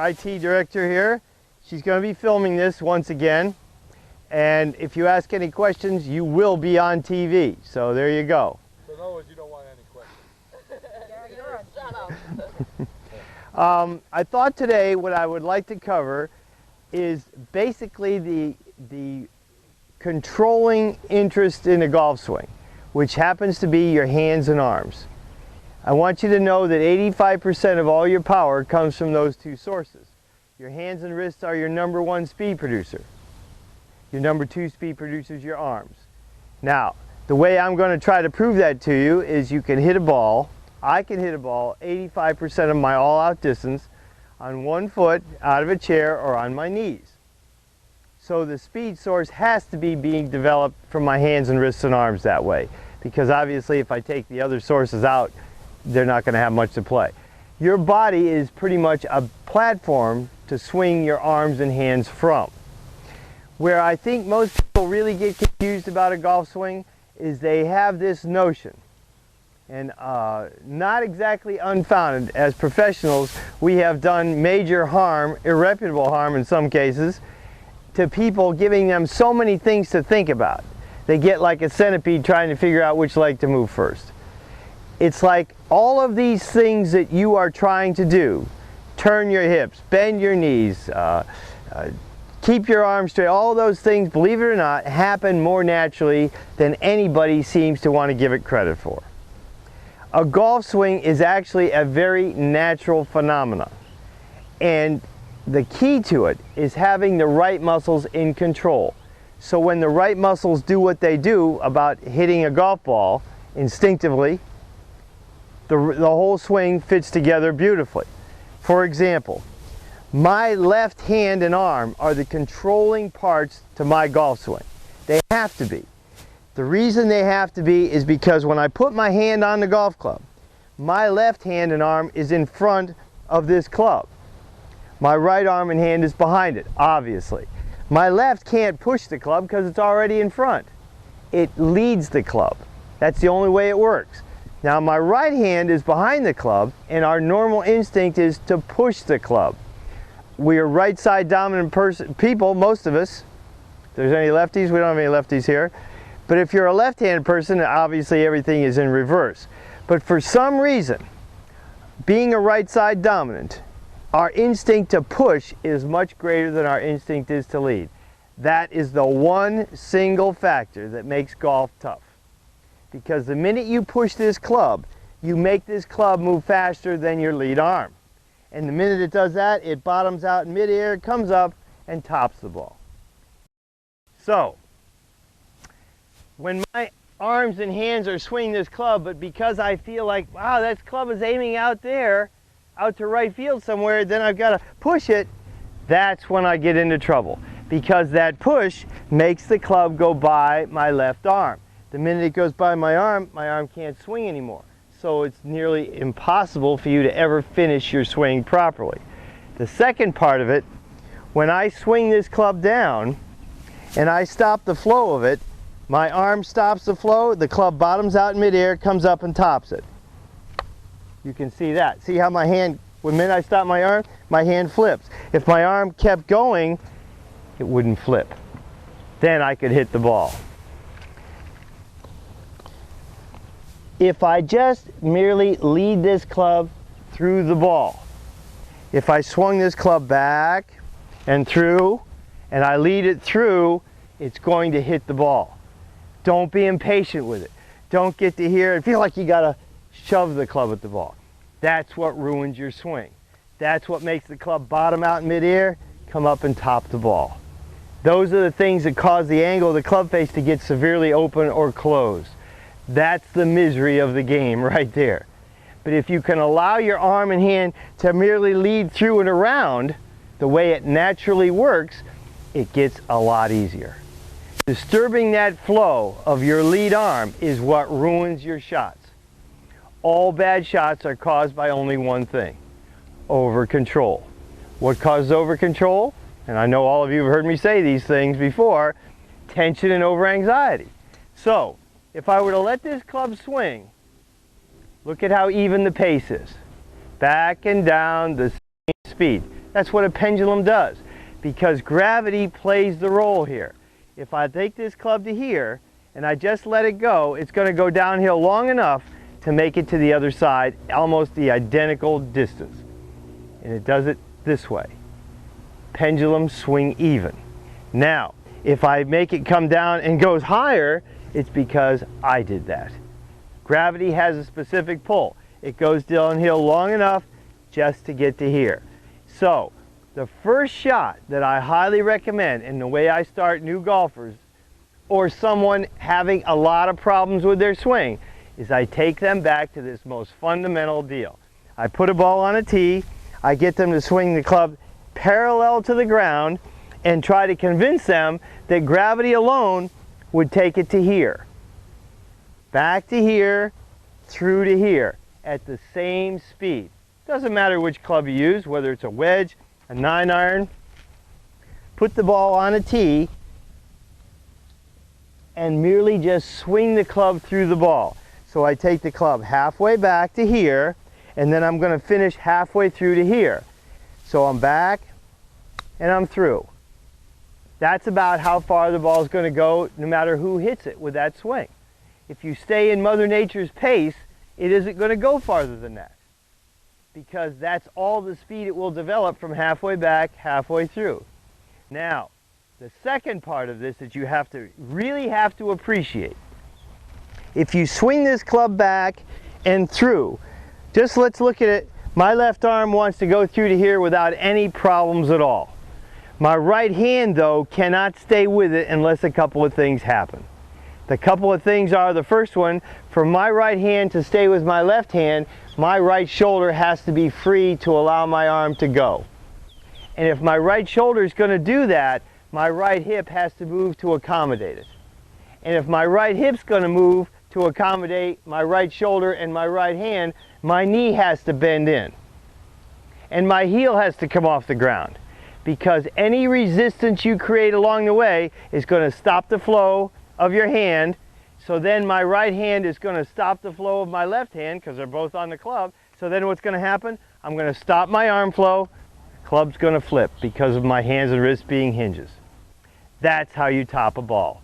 our IT director here. She's going to be filming this once again. And if you ask any questions, you will be on TV. So there you go. So in other words, you don't want any questions. Shut up. I thought today what I would like to cover is basically the controlling interest in a golf swing, which happens to be your hands and arms. I want you to know that 85% of all your power comes from those two sources. Your hands and wrists are your number one speed producer. Your number two speed producer is your arms. Now, the way I'm going to try to prove that to you is you can hit a ball. I can hit a ball 85% of my all-out distance on one foot, out of a chair, or on my knees. So the speed source has to be being developed from my hands and wrists and arms that way, because obviously if I take the other sources out, they're not going to have much to play. Your body is pretty much a platform to swing your arms and hands from. Where I think most people really get confused about a golf swing is they have this notion, and not exactly unfounded. As professionals, we have done major harm, irreparable harm in some cases, to people, giving them so many things to think about. They get like a centipede trying to figure out which leg to move first. It's like all of these things that you are trying to do, turn your hips, bend your knees, keep your arms straight, all those things, believe it or not, happen more naturally than anybody seems to want to give it credit for. A golf swing is actually a very natural phenomenon. And the key to it is having the right muscles in control. So when the right muscles do what they do about hitting a golf ball instinctively, the whole swing fits together beautifully. For example, my left hand and arm are the controlling parts to my golf swing. They have to be. The reason they have to be is because when I put my hand on the golf club, my left hand and arm is in front of this club. My right arm and hand is behind it, obviously. My left can't push the club because it's already in front. It leads the club. That's the only way it works. Now my right hand is behind the club, and our normal instinct is to push the club. We are right side dominant people, most of us. If there's any lefties, we don't have any lefties here. But if you're a left-handed person, obviously everything is in reverse. But for some reason, being a right side dominant, our instinct to push is much greater than our instinct is to lead. That is the one single factor that makes golf tough. Because the minute you push this club, you make this club move faster than your lead arm. And the minute it does that, it bottoms out in midair, comes up, and tops the ball. So, when my arms and hands are swinging this club, but because I feel like, wow, that club is aiming out there, out to right field somewhere, then I've got to push it, that's when I get into trouble. Because that push makes the club go by my left arm. The minute it goes by my arm can't swing anymore. So it's nearly impossible for you to ever finish your swing properly. The second part of it, when I swing this club down and I stop the flow of it, my arm stops the flow, the club bottoms out in midair, comes up and tops it. You can see that. See how my hand, the minute I stop my arm, my hand flips. If my arm kept going, it wouldn't flip. Then I could hit the ball. If I just merely lead this club through the ball, if I swung this club back and through, and I lead it through, it's going to hit the ball. Don't be impatient with it. Don't get to here and feel like you gotta shove the club at the ball. That's what ruins your swing. That's what makes the club bottom out in midair, come up and top the ball. Those are the things that cause the angle of the club face to get severely open or closed. That's the misery of the game right there. But if you can allow your arm and hand to merely lead through and around the way it naturally works, it gets a lot easier. Disturbing that flow of your lead arm is what ruins your shots. All bad shots are caused by only one thing: over control. What causes over control? And I know all of you have heard me say these things before: tension and over anxiety. So, if I were to let this club swing, look at how even the pace is. Back and down, the same speed. That's what a pendulum does, because gravity plays the role here. If I take this club to here and I just let it go, it's going to go downhill long enough to make it to the other side, almost the identical distance. And it does it this way. Pendulums swing even. Now, if I make it come down and goes higher, it's because I did that. Gravity has a specific pull. It goes downhill long enough just to get to here. So, the first shot that I highly recommend, and the way I start new golfers, or someone having a lot of problems with their swing, is I take them back to this most fundamental deal. I put a ball on a tee, I get them to swing the club parallel to the ground, and try to convince them that gravity alone would take it to here. Back to here, through to here, at the same speed. Doesn't matter which club you use, whether it's a wedge, a 9-iron. Put the ball on a tee and merely just swing the club through the ball. So I take the club halfway back to here, and then I'm going to finish halfway through to here. So I'm back and I'm through. That's about how far the ball is going to go, no matter who hits it with that swing. If you stay in Mother Nature's pace, it isn't going to go farther than that, because that's all the speed it will develop from halfway back, halfway through. Now, the second part of this that you really have to appreciate, if you swing this club back and through, just let's look at it. My left arm wants to go through to here without any problems at all. My right hand, though, cannot stay with it unless a couple of things happen. The couple of things are, the first one, for my right hand to stay with my left hand, my right shoulder has to be free to allow my arm to go. And if my right shoulder is going to do that, my right hip has to move to accommodate it. And if my right hip's going to move to accommodate my right shoulder and my right hand, my knee has to bend in. And my heel has to come off the ground, because any resistance you create along the way is going to stop the flow of your hand. So then my right hand is going to stop the flow of my left hand, because they're both on the club. So then what's going to happen? I'm going to stop my arm flow. Club's going to flip because of my hands and wrists being hinges. That's how you top a ball.